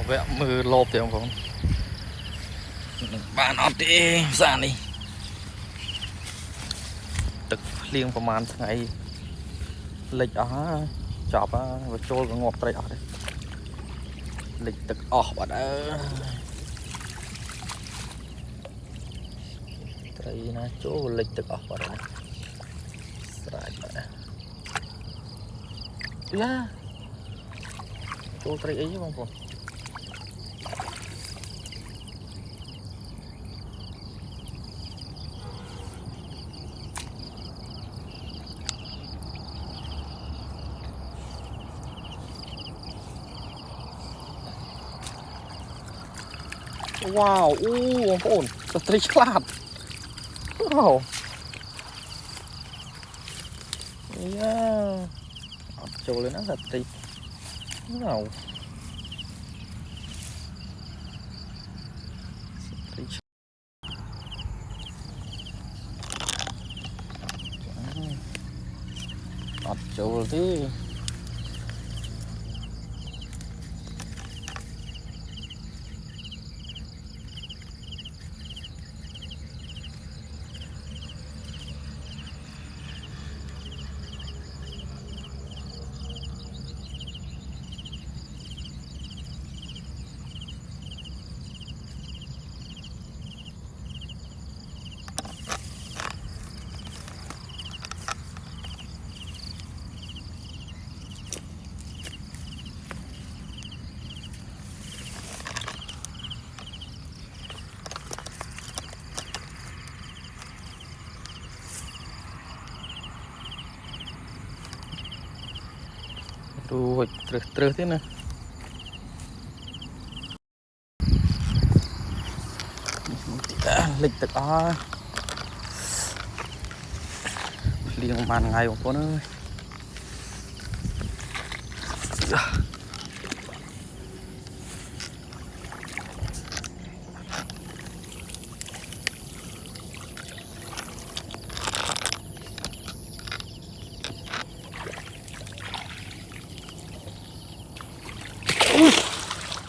vẽ mưa lộp thì không còn bạn ọt đi ra điตึกเลี้ยงประมาณไงเหล็กจอบvà trôi vào ngọt tay ọt lịchตึกออกvào đó đây là chỗ lịchตึกออกvào đó sải vào đó yeah chỗ tay ấy chứ không còn wow bông phồn sắp tới chát wow yeah trôi lên nó thật tí wow trôi tí Rồi terus thế này lịch thực liền màn ngày của con ơi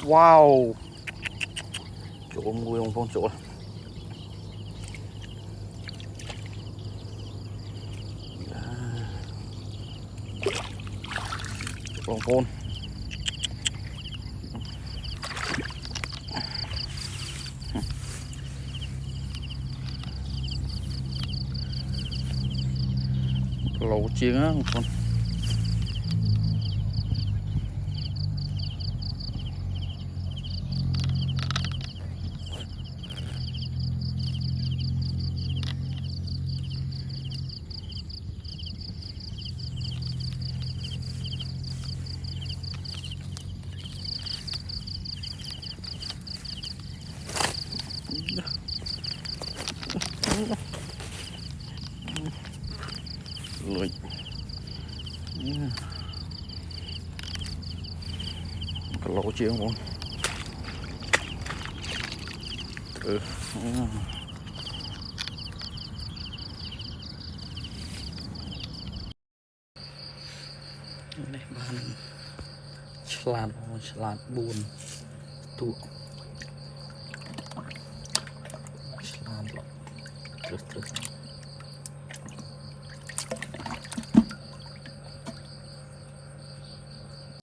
wow chỗ mùi không con chỗ con con lẩu chiên á con lưỡi cái lỗ chiên luôn đây bàn salad buồn tụ salad terus